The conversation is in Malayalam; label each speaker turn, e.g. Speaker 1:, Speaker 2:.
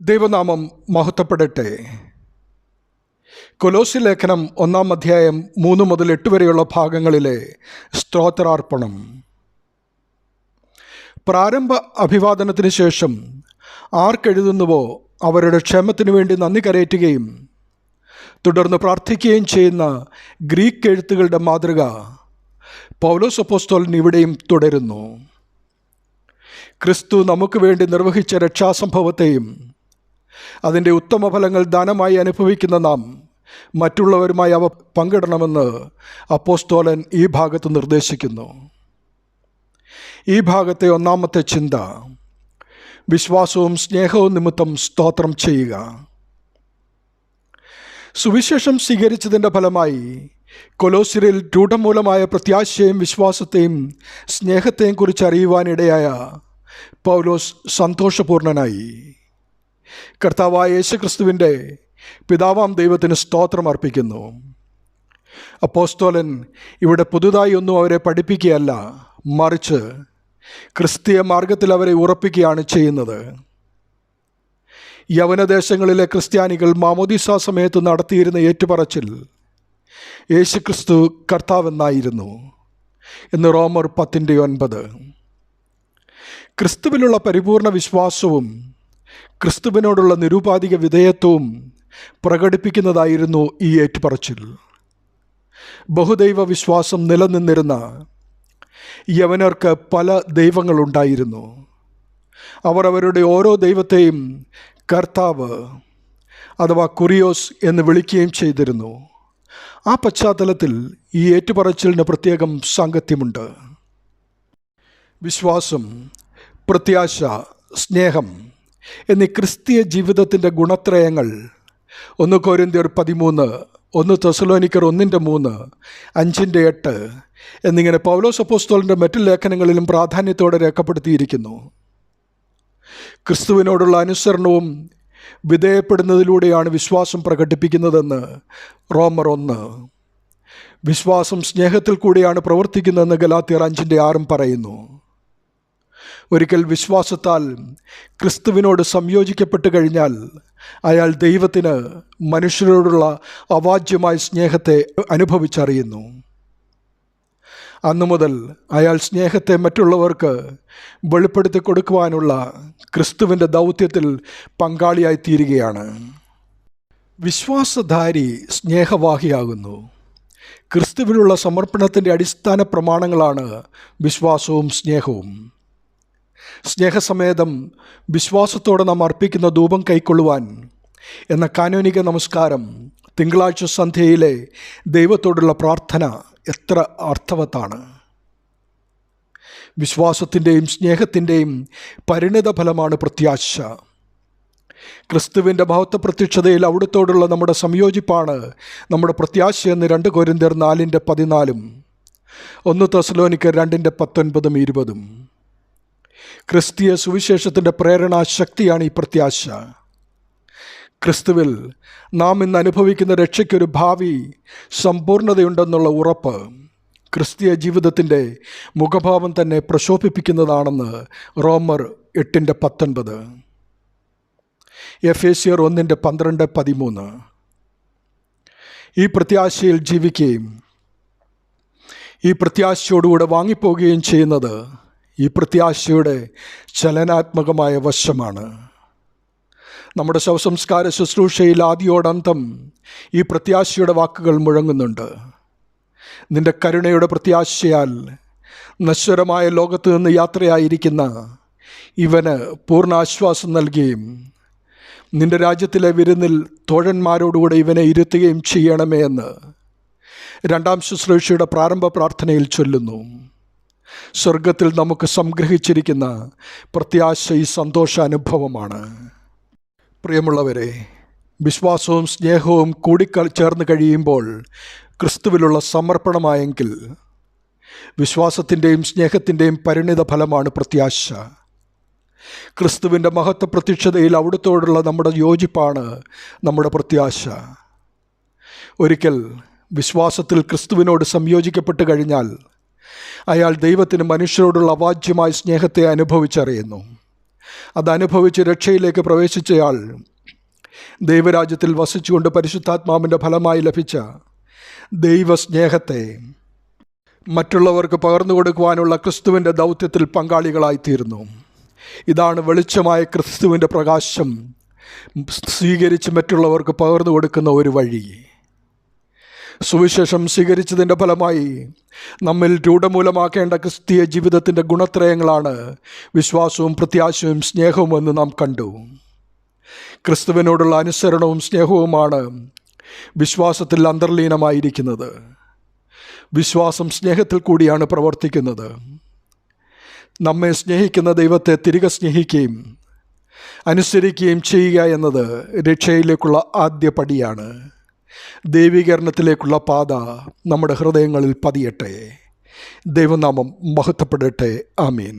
Speaker 1: ദൈവനാമം മഹത്വപ്പെടട്ടെ. കൊലോസ്യ ലേഖനം 1 അധ്യായം 3 മുതൽ 8 വരെയുള്ള ഭാഗങ്ങളിലെ സ്തോത്രാർപ്പണം. പ്രാരംഭ അഭിവാദനത്തിന് ശേഷം ആർക്കെഴുതുന്നുവോ അവരുടെ ക്ഷേമത്തിനു വേണ്ടി നന്ദി കരയറ്റുകയും തുടർന്ന് പ്രാർത്ഥിക്കുകയും ചെയ്യുന്ന ഗ്രീക്ക് എഴുത്തുകളുടെ മാതൃക പൗലോസ് അപ്പോസ്തലൻ ഇവിടെയും തുടരുന്നു. ക്രിസ്തു നമുക്ക് വേണ്ടി നിർവഹിച്ച രക്ഷാസംഭവത്തെയും അതിൻ്റെ ഉത്തമ ഫലങ്ങൾ ദാനമായി അനുഭവിക്കുന്ന നാം മറ്റുള്ളവരുമായി അവ പങ്കിടണമെന്ന് അപ്പോസ്തലൻ ഈ ഭാഗത്ത് നിർദ്ദേശിക്കുന്നു. ഈ ഭാഗത്തെ ഒന്നാമത്തെ ചിന്ത വിശ്വാസവും സ്നേഹവും നിമിത്തം സ്തോത്രം ചെയ്യുക. സുവിശേഷം സ്വീകരിച്ചതിൻ്റെ ഫലമായി കൊലോസ്യരിൽ രൂഢമൂലമായ പ്രത്യാശയെയും വിശ്വാസത്തെയും സ്നേഹത്തെയും കുറിച്ച് അറിയുവാനിടയായ പൗലോസ് സന്തോഷപൂർണനായി. കർത്താവായ യേശുക്രിസ്തുവിൻ്റെ പിതാവാം ദൈവത്തിന് സ്തോത്രം അർപ്പിക്കുന്നു. അപ്പോസ്തലൻ ഇവിടെ പുതുതായി ഒന്നും അവരെ പഠിപ്പിക്കുകയല്ല, മറിച്ച് ക്രിസ്തീയ മാർഗത്തിൽ അവരെ ഉറപ്പിക്കുകയാണ് ചെയ്യുന്നത്. യവനദേശങ്ങളിലെ ക്രിസ്ത്യാനികൾ മാമോദീസ സമയത്ത് നടത്തിയിരുന്ന ഏറ്റുപറച്ചിൽ യേശുക്രിസ്തു കർത്താവെന്നായിരുന്നു എന്ന് റോമർ 10:9. ക്രിസ്തുവിലുള്ള പരിപൂർണ വിശ്വാസവും ക്രിസ്തുവിനോടുള്ള നിരുപാധിക വിധേയത്വവും പ്രകടിപ്പിക്കുന്നതായിരുന്നു ഈ ഏറ്റുപറച്ചിൽ. ബഹുദൈവ വിശ്വാസം നിലനിന്നിരുന്ന യവനർക്ക് പല ദൈവങ്ങളുണ്ടായിരുന്നു. അവർ അവരുടെ ഓരോ ദൈവത്തെയും കർത്താവ് അഥവാ കുറിയോസ് എന്ന് വിളിക്കുകയും ചെയ്തിരുന്നു. ആ പശ്ചാത്തലത്തിൽ ഈ ഏറ്റുപറച്ചിലിന് പ്രത്യേകം സാങ്കത്യമുണ്ട്. വിശ്വാസം, പ്രത്യാശ, സ്നേഹം എന്നീ ക്രിസ്തീയ ജീവിതത്തിൻ്റെ ഗുണത്രയങ്ങൾ 1 കൊരിന്ത്യർ 13, 1 തെസ്സലോനിക്കർ 1:3, 5:8 എന്നിങ്ങനെ പൗലോസ് അപ്പോസ്തലൻ്റെ മറ്റു ലേഖനങ്ങളിലും പ്രാധാന്യത്തോടെ രേഖപ്പെടുത്തിയിരിക്കുന്നു. ക്രിസ്തുവിനോടുള്ള അനുസരണവും വിധേയപ്പെടുന്നതിലൂടെയാണ് വിശ്വാസം പ്രകടിപ്പിക്കുന്നതെന്ന് റോമർ 1. വിശ്വാസം സ്നേഹത്തിൽ കൂടിയാണ് പ്രവർത്തിക്കുന്നതെന്ന് ഗലാത്യർ 5:6 പറയുന്നു. ഒരിക്കൽ വിശ്വാസത്താൽ ക്രിസ്തുവിനോട് സംയോജിക്കപ്പെട്ട് കഴിഞ്ഞാൽ അയാൾ ദൈവത്തിന് മനുഷ്യരോടുള്ള അവാച്യമായ സ്നേഹത്തെ അനുഭവിച്ചറിയുന്നു. അന്നു മുതൽ അയാൾ സ്നേഹത്തെ മറ്റുള്ളവർക്ക് വെളിപ്പെടുത്തി കൊടുക്കുവാനുള്ള ക്രിസ്തുവിൻ്റെ ദൗത്യത്തിൽ പങ്കാളിയായി തീരുകയാണ്. വിശ്വാസധാരി സ്നേഹവാഹിയാകുന്നു. ക്രിസ്തുവിനുള്ള സമർപ്പണത്തിൻ്റെ അടിസ്ഥാന പ്രമാണങ്ങളാണ് വിശ്വാസവും സ്നേഹവും. സ്നേഹസമേതം വിശ്വാസത്തോടെ നാം അർപ്പിക്കുന്ന ധൂപം കൈക്കൊള്ളുവാൻ എന്ന കാനോനിക നമസ്കാരം, തിങ്കളാഴ്ച സന്ധ്യയിലെ ദൈവത്തോടുള്ള പ്രാർത്ഥന എത്ര അർത്ഥവത്താണ്. വിശ്വാസത്തിൻ്റെയും സ്നേഹത്തിൻ്റെയും പരിണിത ഫലമാണ് പ്രത്യാശ. ക്രിസ്തുവിൻ്റെ മഹത്വ പ്രത്യക്ഷതയിൽ അവിടുത്തോടുള്ള നമ്മുടെ സംയോജിപ്പാണ് നമ്മുടെ പ്രത്യാശയെന്ന് 2 കൊരിന്ത്യർ 4:14, 1 തെസ്സലോനിക്കർ 2:19-20. ക്രിസ്തീയ സുവിശേഷത്തിൻ്റെ പ്രേരണാശക്തിയാണ് ഈ പ്രത്യാശ. ക്രിസ്തുവിൽ നാം ഇന്ന് അനുഭവിക്കുന്ന രക്ഷയ്ക്കൊരു ഭാവി സമ്പൂർണതയുണ്ടെന്നുള്ള ഉറപ്പ് ക്രിസ്തീയ ജീവിതത്തിൻ്റെ മുഖഭാവം തന്നെ പ്രശോഭിപ്പിക്കുന്നതാണെന്ന് റോമർ 8:19, എഫേസ്യർ 1:12-13. ഈ പ്രത്യാശയിൽ ജീവിക്കുകയും ഈ പ്രത്യാശയോടുകൂടെ വാങ്ങിപ്പോവുകയും ചെയ്യുന്നത് ഈ പ്രത്യാശയുടെ ചലനാത്മകമായ വശമാണ്. നമ്മുടെ ശവസംസ്കാര ശുശ്രൂഷയിൽ ആദിയോടന്തം ഈ പ്രത്യാശയുടെ വാക്കുകൾ മുഴങ്ങുന്നുണ്ട്. നിന്റെ കരുണയുടെ പ്രത്യാശയാൽ നശ്വരമായ ലോകത്ത് നിന്ന് യാത്രയായിരിക്കുന്ന ഇവന് പൂർണ്ണ ആശ്വാസം നൽകുകയും നിന്റെ രാജ്യത്തിലെ വിരുന്നിൽ തോഴന്മാരോടുകൂടെ ഇവനെ ഇരുത്തുകയും ചെയ്യണമേ എന്ന് 2ാം ശുശ്രൂഷയുടെ പ്രാരംഭ പ്രാർത്ഥനയിൽ ചൊല്ലുന്നു. സ്വർഗത്തിൽ നമുക്ക് സംഗ്രഹിച്ചിരിക്കുന്ന പ്രത്യാശ ഈ സന്തോഷാനുഭവമാണ്. പ്രിയമുള്ളവരെ, വിശ്വാസവും സ്നേഹവും കൂടിച്ചേർന്ന് കഴിയുമ്പോൾ ക്രിസ്തുവിലുള്ള സമർപ്പണമായെങ്കിൽ വിശ്വാസത്തിൻ്റെയും സ്നേഹത്തിൻ്റെയും പരിണിത ഫലമാണ് പ്രത്യാശ. ക്രിസ്തുവിൻ്റെ മഹത്വ പ്രത്യക്ഷതയിൽ അവിടുത്തോടുള്ള നമ്മുടെ യോജിപ്പാണ് നമ്മുടെ പ്രത്യാശ. ഒരിക്കൽ വിശ്വാസത്തിൽ ക്രിസ്തുവിനോട് സംയോജിക്കപ്പെട്ട് കഴിഞ്ഞാൽ അയാൾ ദൈവത്തിന് മനുഷ്യരോടുള്ള അവാച്യമായ സ്നേഹത്തെ അനുഭവിച്ചറിയുന്നു. അതനുഭവിച്ച് രക്ഷയിലേക്ക് പ്രവേശിച്ചയാൾ ദൈവരാജ്യത്തിൽ വസിച്ചുകൊണ്ട് പരിശുദ്ധാത്മാവിൻ്റെ ഫലമായി ലഭിച്ച ദൈവസ്നേഹത്തെ മറ്റുള്ളവർക്ക് പകർന്നു കൊടുക്കുവാനുള്ള ക്രിസ്തുവിൻ്റെ ദൗത്യത്തിൽ പങ്കാളികളായിത്തീരുന്നു. ഇതാണ് വെളിച്ചമായ ക്രിസ്തുവിൻ്റെ പ്രകാശം സ്വീകരിച്ച് മറ്റുള്ളവർക്ക് പകർന്നു കൊടുക്കുന്ന ഒരു വഴി. സുവിശേഷം സ്വീകരിച്ചതിൻ്റെ ഫലമായി നമ്മിൽ രൂഢമൂലമാക്കേണ്ട ക്രിസ്തീയ ജീവിതത്തിൻ്റെ ഗുണത്രയങ്ങളാണ് വിശ്വാസവും പ്രത്യാശയും സ്നേഹവും എന്ന് നാം കണ്ടു. ക്രിസ്തുവിനോടുള്ള അനുസരണവും സ്നേഹവുമാണ് വിശ്വാസത്തിൽ അന്തർലീനമായിരിക്കുന്നത്. വിശ്വാസം സ്നേഹത്തിൽ കൂടിയാണ് പ്രവർത്തിക്കുന്നത്. നമ്മെ സ്നേഹിക്കുന്ന ദൈവത്തെ തിരികെ സ്നേഹിക്കുകയും അനുസരിക്കുകയും ചെയ്യുക എന്നത് രക്ഷയിലേക്കുള്ള ആദ്യ പടിയാണ്. ദൈവീകരണത്തിലേക്കുള്ള പാത നമ്മുടെ ഹൃദയങ്ങളിൽ പതിയട്ടെ. ദൈവനാമം മഹത്വപ്പെടട്ടെ. ആമീൻ.